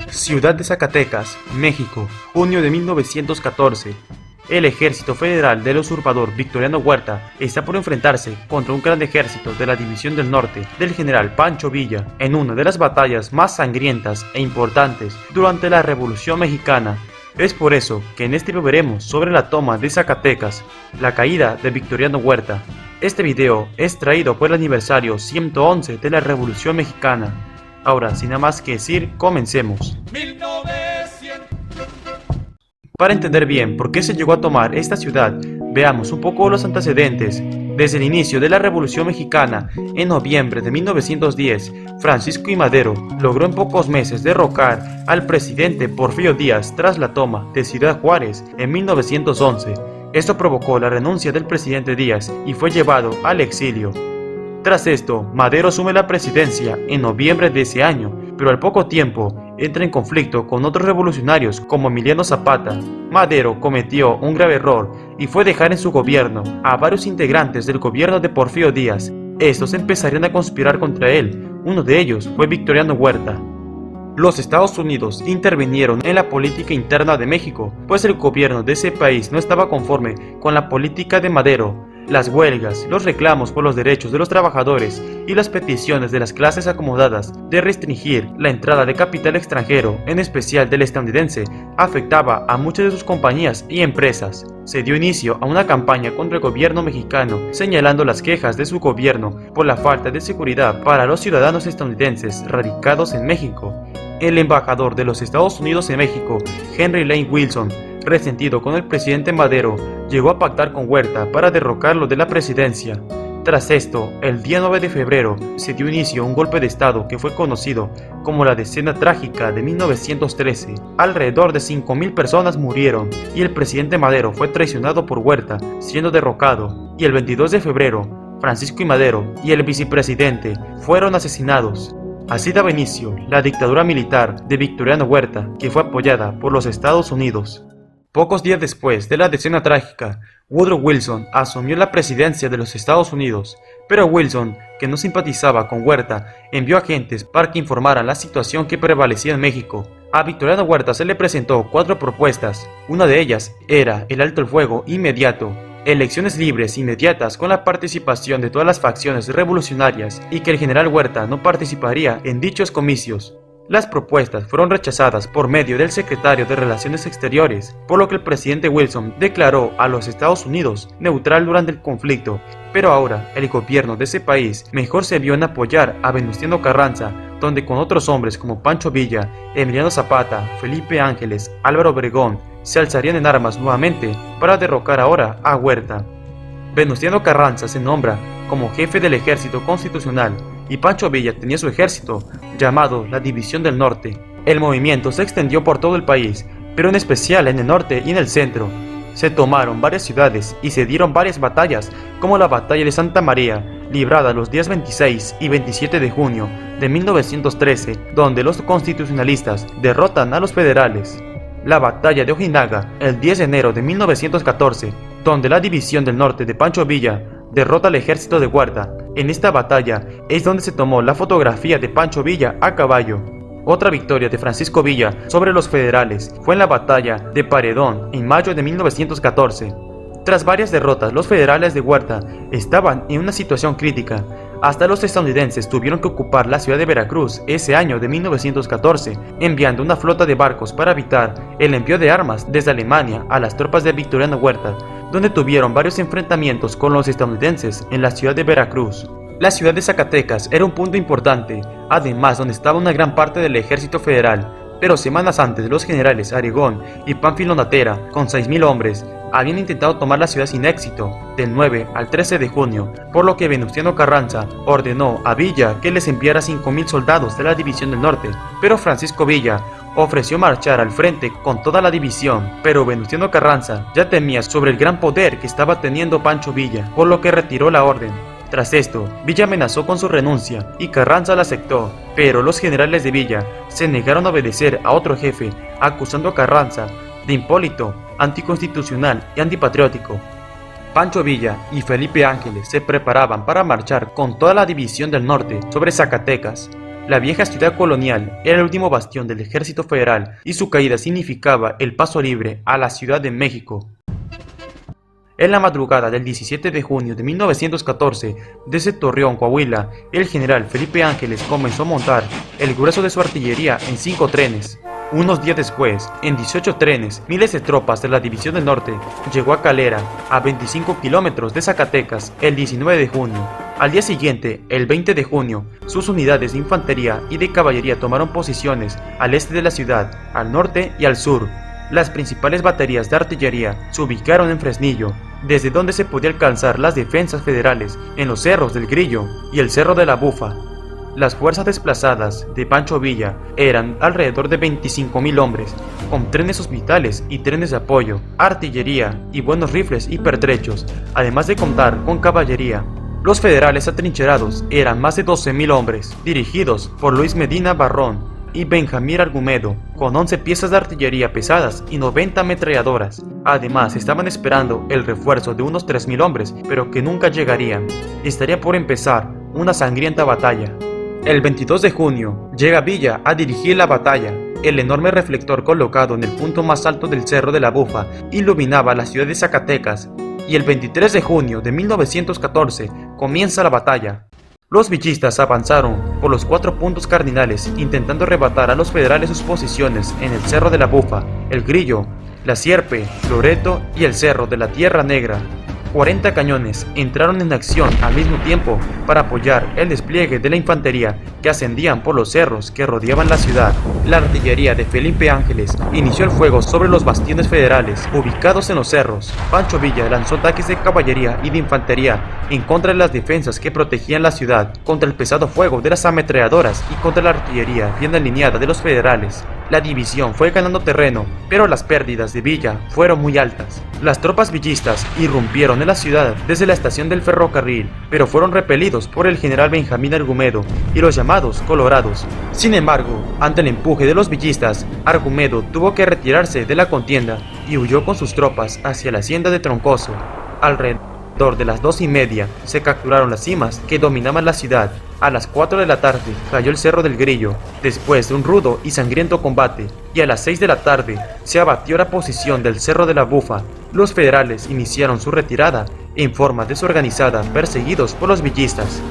Ciudad de Zacatecas, México, junio de 1914. El ejército federal del usurpador Victoriano Huerta está por enfrentarse contra un gran ejército de la División del Norte del general Pancho Villa en una de las batallas más sangrientas e importantes durante la Revolución Mexicana. Es por eso que en este video veremos sobre la toma de Zacatecas, la caída de Victoriano Huerta. Este video es traído por el aniversario 111 de la Revolución Mexicana. Ahora, sin nada más que decir, comencemos. 1900. Para entender bien por qué se llegó a tomar esta ciudad, veamos un poco los antecedentes. Desde el inicio de la Revolución Mexicana, en noviembre de 1910, Francisco I. Madero logró en pocos meses derrocar al presidente Porfirio Díaz tras la toma de Ciudad Juárez en 1911. Esto provocó la renuncia del presidente Díaz y fue llevado al exilio. Tras esto, Madero asume la presidencia en noviembre de ese año, pero al poco tiempo entra en conflicto con otros revolucionarios como Emiliano Zapata. Madero cometió un grave error y fue dejar en su gobierno a varios integrantes del gobierno de Porfirio Díaz. Estos empezarían a conspirar contra él. Uno de ellos fue Victoriano Huerta. Los Estados Unidos intervinieron en la política interna de México, pues el gobierno de ese país no estaba conforme con la política de Madero. Las huelgas, los reclamos por los derechos de los trabajadores y las peticiones de las clases acomodadas de restringir la entrada de capital extranjero, en especial del estadounidense, afectaba a muchas de sus compañías y empresas. Se dio inicio a una campaña contra el gobierno mexicano, señalando las quejas de su gobierno por la falta de seguridad para los ciudadanos estadounidenses radicados en México. El embajador de los Estados Unidos en México, Henry Lane Wilson, resentido con el presidente Madero, llegó a pactar con Huerta para derrocarlo de la presidencia. Tras esto, el día 9 de febrero, se dio inicio a un golpe de estado que fue conocido como la Decena Trágica de 1913. Alrededor de 5,000 personas murieron y el presidente Madero fue traicionado por Huerta, siendo derrocado. Y el 22 de febrero, Francisco I. Madero y el vicepresidente fueron asesinados. Así daba inicio la dictadura militar de Victoriano Huerta, que fue apoyada por los Estados Unidos. Pocos días después de la Decena Trágica, Woodrow Wilson asumió la presidencia de los Estados Unidos, pero Wilson, que no simpatizaba con Huerta, envió agentes para que informaran la situación que prevalecía en México. A Victoriano Huerta se le presentó 4 propuestas. Una de ellas era el alto el fuego inmediato, elecciones libres inmediatas con la participación de todas las facciones revolucionarias y que el general Huerta no participaría en dichos comicios. Las propuestas fueron rechazadas por medio del secretario de Relaciones Exteriores, por lo que el presidente Wilson declaró a los Estados Unidos neutral durante el conflicto, pero ahora el gobierno de ese país mejor se vio en apoyar a Venustiano Carranza, donde con otros hombres como Pancho Villa, Emiliano Zapata, Felipe Ángeles, Álvaro Obregón, se alzarían en armas nuevamente para derrocar ahora a Huerta. Venustiano Carranza se nombra como jefe del ejército constitucional y Pancho Villa tenía su ejército, llamado la División del Norte. El movimiento se extendió por todo el país, pero en especial en el norte y en el centro. Se tomaron varias ciudades y se dieron varias batallas, como la Batalla de Santa María, librada los días 26 y 27 de junio de 1913, donde los constitucionalistas derrotan a los federales. La Batalla de Ojinaga, el 10 de enero de 1914, donde la División del Norte de Pancho Villa derrota al ejército de Huerta. En esta batalla es donde se tomó la fotografía de Pancho Villa a caballo. Otra victoria de Francisco Villa sobre los federales fue en la batalla de Paredón en mayo de 1914. Tras varias derrotas, los federales de Huerta estaban en una situación crítica. Hasta los estadounidenses tuvieron que ocupar la ciudad de Veracruz ese año de 1914, enviando una flota de barcos para evitar el envío de armas desde Alemania a las tropas de Victoriano Huerta, donde tuvieron varios enfrentamientos con los estadounidenses en la ciudad de Veracruz. La ciudad de Zacatecas era un punto importante, además donde estaba una gran parte del ejército federal, pero semanas antes los generales Aregón y Pánfilo Natera, con 6,000 hombres, habían intentado tomar la ciudad sin éxito, del 9 al 13 de junio, por lo que Venustiano Carranza ordenó a Villa que les enviara 5,000 soldados de la División del Norte, pero Francisco Villa ofreció marchar al frente con toda la división, pero Venustiano Carranza ya temía sobre el gran poder que estaba teniendo Pancho Villa, por lo que retiró la orden. Tras esto, Villa amenazó con su renuncia y Carranza la aceptó, pero los generales de Villa se negaron a obedecer a otro jefe, acusando a Carranza de impólito, anticonstitucional y antipatriótico. Pancho Villa y Felipe Ángeles se preparaban para marchar con toda la División del Norte sobre Zacatecas. La vieja ciudad colonial era el último bastión del ejército federal y su caída significaba el paso libre a la Ciudad de México. En la madrugada del 17 de junio de 1914, desde Torreón, Coahuila, el general Felipe Ángeles comenzó a montar el grueso de su artillería en 5 trenes. Unos días después, en 18 trenes, miles de tropas de la División del Norte llegó a Calera, a 25 kilómetros de Zacatecas, el 19 de junio. Al día siguiente, el 20 de junio, sus unidades de infantería y de caballería tomaron posiciones al este de la ciudad, al norte y al sur. Las principales baterías de artillería se ubicaron en Fresnillo, desde donde se podía alcanzar las defensas federales en los cerros del Grillo y el Cerro de la Bufa. Las fuerzas desplazadas de Pancho Villa eran alrededor de 25.000 hombres, con trenes hospitales y trenes de apoyo, artillería y buenos rifles y pertrechos, además de contar con caballería. Los federales atrincherados eran más de 12.000 hombres, dirigidos por Luis Medina Barrón y Benjamín Argumedo, con 11 piezas de artillería pesadas y 90 ametralladoras. Además, estaban esperando el refuerzo de unos 3.000 hombres, pero que nunca llegarían. Estaría por empezar una sangrienta batalla. El 22 de junio, llega Villa a dirigir la batalla. El enorme reflector colocado en el punto más alto del Cerro de la Bufa iluminaba la ciudad de Zacatecas, y el 23 de junio de 1914 comienza la batalla. Los villistas avanzaron por los 4 puntos cardinales intentando arrebatar a los federales sus posiciones en el Cerro de la Bufa, el Grillo, la Sierpe, Loreto y el Cerro de la Tierra Negra. 40 cañones entraron en acción al mismo tiempo para apoyar el despliegue de la infantería que ascendían por los cerros que rodeaban la ciudad. La artillería de Felipe Ángeles inició el fuego sobre los bastiones federales ubicados en los cerros. Pancho Villa lanzó ataques de caballería y de infantería en contra de las defensas que protegían la ciudad, contra el pesado fuego de las ametralladoras y contra la artillería bien alineada de los federales. La división fue ganando terreno, pero las pérdidas de Villa fueron muy altas. Las tropas villistas irrumpieron en la ciudad desde la estación del ferrocarril, pero fueron repelidos por el general Benjamín Argumedo y los llamados Colorados. Sin embargo, ante el empuje de los villistas, Argumedo tuvo que retirarse de la contienda y huyó con sus tropas hacia la hacienda de Troncoso. Alrededor de las 2:30 se capturaron las cimas que dominaban la ciudad. A las 4 de la tarde cayó el Cerro del Grillo, después de un rudo y sangriento combate, y a las 6 de la tarde se abatió la posición del Cerro de la Bufa. Los federales iniciaron su retirada en forma desorganizada, perseguidos por los villistas.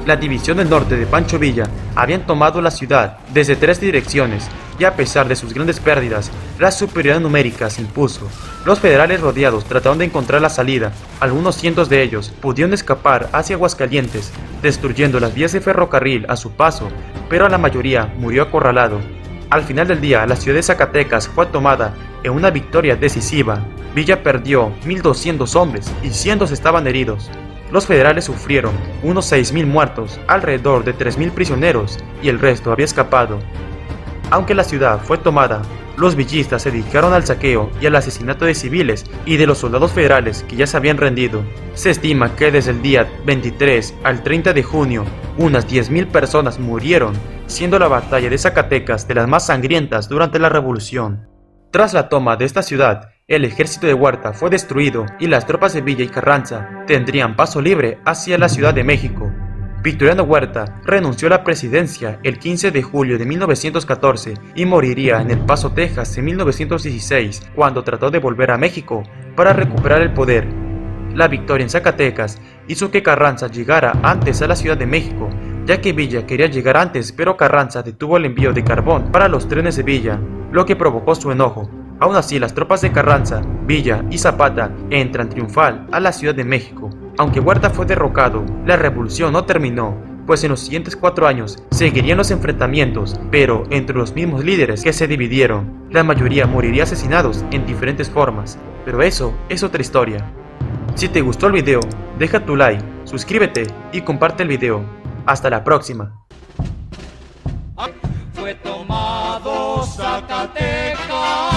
La División del Norte de Pancho Villa habían tomado la ciudad desde 3 direcciones, y a pesar de sus grandes pérdidas, la superioridad numérica se impuso. Los federales rodeados trataron de encontrar la salida. Algunos cientos de ellos pudieron escapar hacia Aguascalientes, destruyendo las vías de ferrocarril a su paso, pero la mayoría murió acorralado. Al final del día, la ciudad de Zacatecas fue tomada en una victoria decisiva. Villa perdió 1.200 hombres y cientos estaban heridos. Los federales sufrieron unos 6.000 muertos, alrededor de 3.000 prisioneros, y el resto había escapado. Aunque la ciudad fue tomada, los villistas se dedicaron al saqueo y al asesinato de civiles y de los soldados federales que ya se habían rendido. Se estima que desde el día 23 al 30 de junio, unas 10.000 personas murieron, siendo la batalla de Zacatecas de las más sangrientas durante la Revolución. Tras la toma de esta ciudad, el ejército de Huerta fue destruido y las tropas de Villa y Carranza tendrían paso libre hacia la Ciudad de México. Victoriano Huerta renunció a la presidencia el 15 de julio de 1914 y moriría en El Paso, Texas en 1916, cuando trató de volver a México para recuperar el poder. La victoria en Zacatecas hizo que Carranza llegara antes a la Ciudad de México, ya que Villa quería llegar antes, pero Carranza detuvo el envío de carbón para los trenes de Villa, lo que provocó su enojo. Aún así, las tropas de Carranza, Villa y Zapata entran triunfal a la Ciudad de México. Aunque Huerta fue derrocado, la revolución no terminó, pues en los siguientes 4 años seguirían los enfrentamientos, pero entre los mismos líderes que se dividieron. La mayoría moriría asesinados en diferentes formas, pero eso es otra historia. Si te gustó el video, deja tu like, suscríbete y comparte el video. Hasta la próxima. Fue tomado Zacatecas.